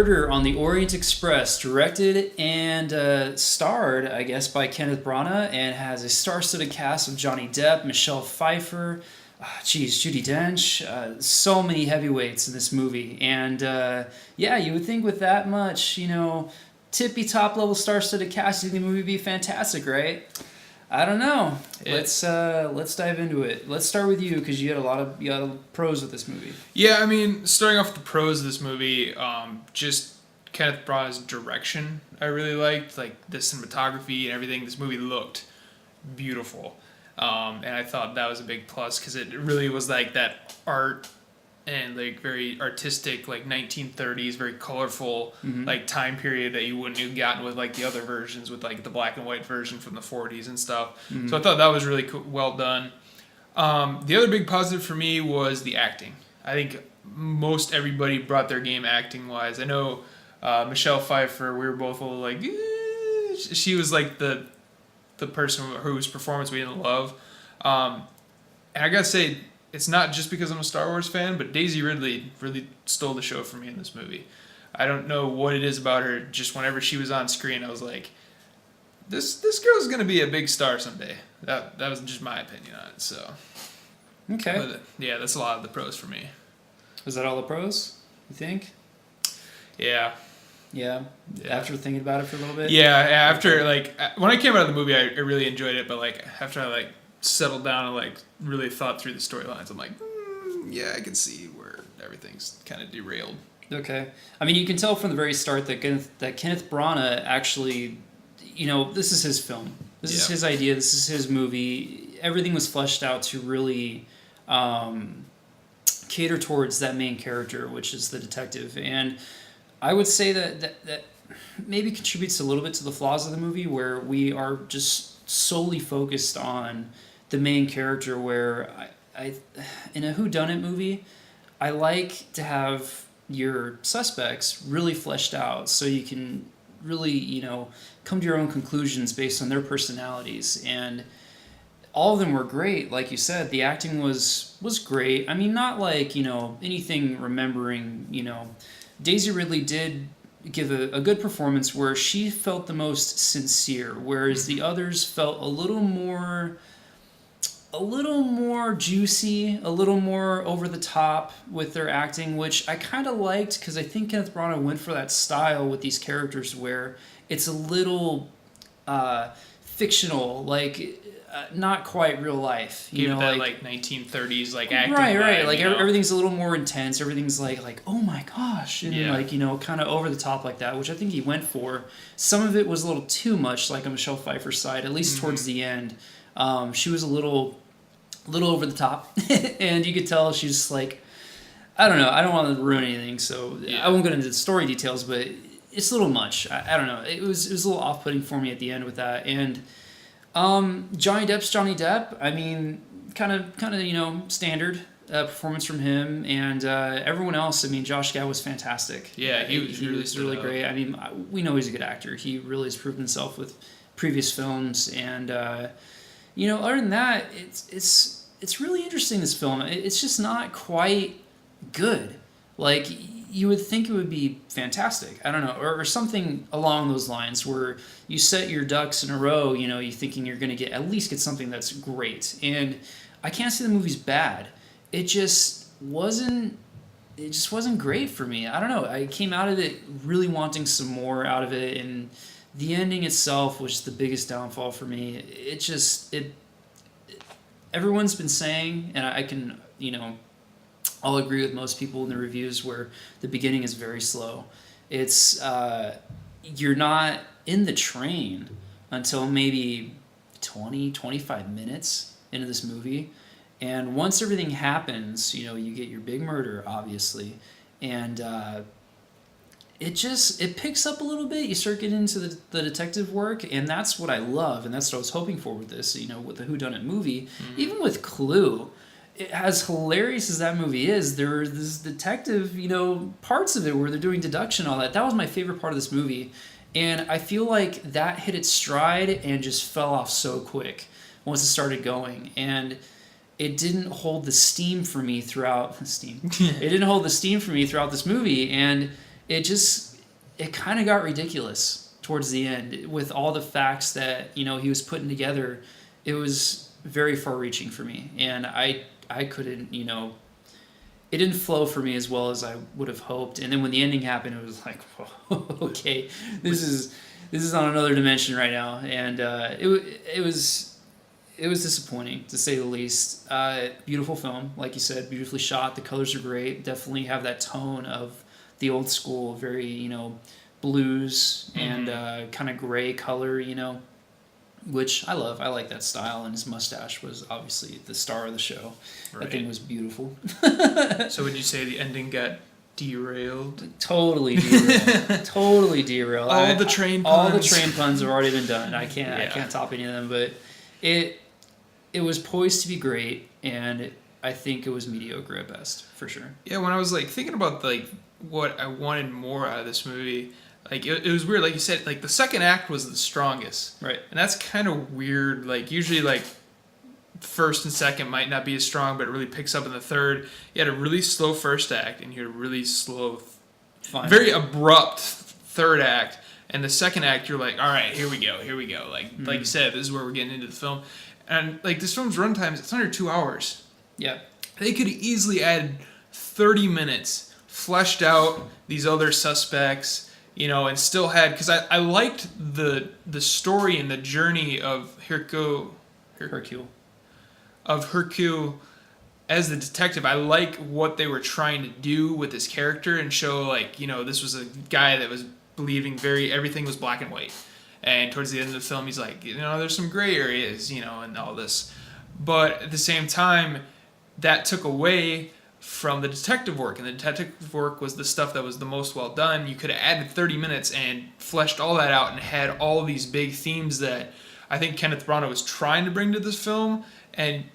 Murder on the Orient Express, directed and starred, I guess, by Kenneth Branagh, and has a star-studded cast of Johnny Depp, Michelle Pfeiffer, Judi Dench, so many heavyweights in this movie. And yeah, you would think with that much, tippy top level star-studded cast, you think the movie would be fantastic, right? I don't know. Let's dive into it. Let's start with you because you had a lot of pros with this movie. Yeah, I mean, starting off with the pros of this movie, just Kenneth Branagh's direction, I really liked, like the cinematography and everything. This movie looked beautiful, and I thought that was a big plus because it really was like that art and like very artistic, like 1930s, very colorful, like time period that you wouldn't have gotten with like the other versions, with like the black and white version from the 40s and stuff. So I thought that was really well done. The other big positive for me was the acting. I think most everybody brought their game acting wise. I know Michelle Pfeiffer, we were both a little like, she was like the person whose performance we didn't love. And I gotta say, it's not just because I'm a Star Wars fan, but Daisy Ridley really stole the show for me in this movie. I don't know what it is about her. Just whenever she was on screen, I was like, this girl's going to be a big star someday. That was just my opinion on it. So, okay. But, yeah, that's a lot of the pros for me. Was that all the pros, you think? Yeah. Yeah? After thinking about it for a little bit? Yeah, after, like, when I came out of the movie, I really enjoyed it, but, like, after I, like, settled down and like really thought through the storylines, I'm like, yeah, I can see where everything's kind of derailed. Okay, I mean, you can tell from the very start that Kenneth Branagh actually, this is his film. This is his idea. This is his movie. Everything was fleshed out to really cater towards that main character, which is the detective. And I would say that maybe contributes a little bit to the flaws of the movie, where we are just solely focused on the main character, where I in a whodunit movie, I like to have your suspects really fleshed out so you can really, come to your own conclusions based on their personalities. And all of them were great. Like you said, the acting was great. I mean, not like, anything remembering, Daisy Ridley did give a good performance where she felt the most sincere, whereas the others felt a little more juicy, a little more over the top with their acting, which I kind of liked because I think Kenneth Branagh went for that style with these characters where it's a little fictional, like not quite real life. Give that like 1930s like acting. Right. Vibe, like everything's a little more intense. Everything's like oh my gosh, and like kind of over the top like that, which I think he went for. Some of it was a little too much, like on Michelle Pfeiffer's side, at least towards the end. She was a little over the top, and you could tell she's just like, I don't know. I don't want to ruin anything, so I won't get into the story details, but it's a little much. I don't know. It was a little off-putting for me at the end with that. And Johnny Depp. I mean, kind of standard performance from him, and everyone else. I mean, Josh Gad was fantastic. Yeah, he was really great. I mean, we know he's a good actor. He really has proven himself with previous films, and other than that, it's really interesting, this film. It's just not quite good. Like, you would think it would be fantastic. I don't know, or something along those lines, where you set your ducks in a row. You thinking you're going to at least get something that's great. And I can't say the movie's bad. It just wasn't great for me. I don't know. I came out of it really wanting some more out of it, and the ending itself was the biggest downfall for me. Everyone's been saying, and I can, I'll agree with most people in the reviews, where the beginning is very slow. It's, you're not in the train until maybe 20, 25 minutes into this movie. And once everything happens, you get your big murder, obviously. And it picks up a little bit. You start getting into the detective work, and that's what I love, and that's what I was hoping for with this, with the whodunit movie. Even with Clue, as hilarious as that movie is, there's this detective, parts of it where they're doing deduction and all that. That was my favorite part of this movie, and I feel like that hit its stride and just fell off so quick once it started going, and it didn't hold the steam for me throughout It didn't hold the steam for me throughout this movie, and it just it kind of got ridiculous towards the end with all the facts that he was putting together. It was very far-reaching for me, and I couldn't, it didn't flow for me as well as I would have hoped. And then when the ending happened, it was like, whoa, okay, this is on another dimension right now, and it was disappointing to say the least. Beautiful film, like you said, beautifully shot. The colors are great. Definitely have that tone of the old school, very blues and kind of gray color, which I love. I like that style, and his mustache was obviously the star of the show. Right. That thing was beautiful. So would you say the ending got derailed? Totally derailed. Totally derailed. All the train puns have already been done. I can't top any of them, but it was poised to be great, and I think it was mediocre at best, for sure. Yeah, when I was thinking about what I wanted more out of this movie, it was weird. Like you said, the second act was the strongest, right? And that's kind of weird. Usually, first and second might not be as strong, but it really picks up in the third. You had a really slow first act, and you had a really slow, very abrupt third act. And the second act, you're like, all right, here we go. Like you said, this is where we're getting into the film. And this film's runtimes, it's under 2 hours. Yeah. They could easily add 30 minutes, fleshed out these other suspects, and still had, because I liked the story and the journey of Hercule as the detective. I like what they were trying to do with his character and show this was a guy that was believing everything was black and white. And towards the end of the film, he's like, there's some gray areas, and all this. But at the same time, that took away from the detective work. And the detective work was the stuff that was the most well done. You could have added 30 minutes and fleshed all that out and had all these big themes that I think Kenneth Branagh was trying to bring to this film. And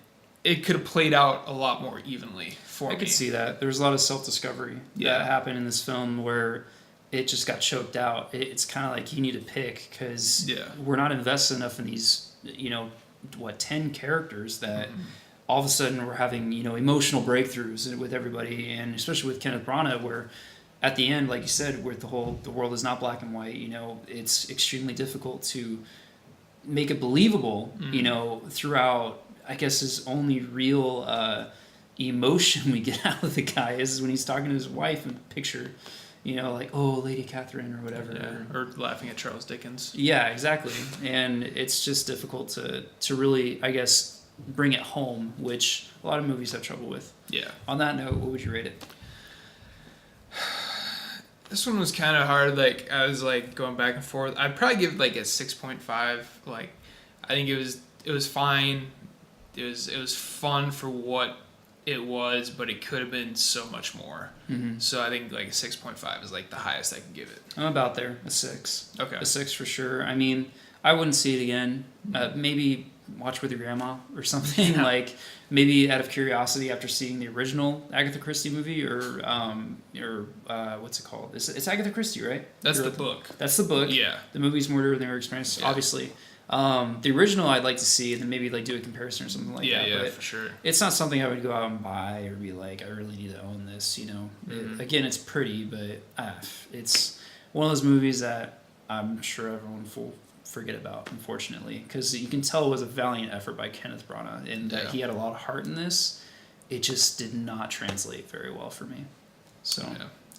it could have played out a lot more evenly for me. I could see that. There was a lot of self-discovery that happened in this film where it just got choked out. It's kind of like you need to pick, because we're not invested enough in these, 10 characters that all of a sudden we're having, emotional breakthroughs with everybody, and especially with Kenneth Branagh, where at the end, like you said, where the world is not black and white, it's extremely difficult to make it believable, throughout, I guess his only real emotion we get out of the guy is when he's talking to his wife in the picture. Oh, Lady Catherine or whatever. Yeah, or laughing at Charles Dickens. Yeah, exactly. And it's just difficult to really, I guess, bring it home, which a lot of movies have trouble with. Yeah. On that note, what would you rate it? This one was kind of hard. I was going back and forth. I'd probably give it a 6.5. I think it was fine. It was fun for what it was, but it could have been so much more. Mm-hmm. So I think a 6.5 is the highest I can give it. I'm about there, a 6. Okay. A 6 for sure. I mean, I wouldn't see it again. Maybe watch with your grandma or something. Maybe out of curiosity after seeing the original Agatha Christie movie, or what's it called? It's Agatha Christie, right? That's the book. That's the book. Yeah. The movie's Murder in the Orient Express, obviously. The original I'd like to see, and then maybe do a comparison or something like that. Yeah, but for sure. It's not something I would go out and buy or be like, I really need to own this. Again, it's pretty, but it's one of those movies that I'm sure everyone will forget about, unfortunately, because you can tell it was a valiant effort by Kenneth Branagh, and that he had a lot of heart in this. It just did not translate very well for me. So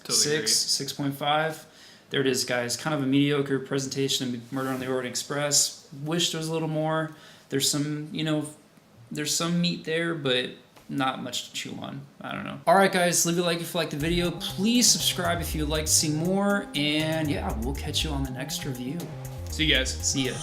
totally 6.5. There it is, guys. Kind of a mediocre presentation of Murder on the Orient Express. Wish there was a little more. There's some, there's some meat there, but not much to chew on. I don't know. All right, guys, leave a like if you liked the video. Please subscribe if you'd like to see more. And yeah, we'll catch you on the next review. See you guys. See ya.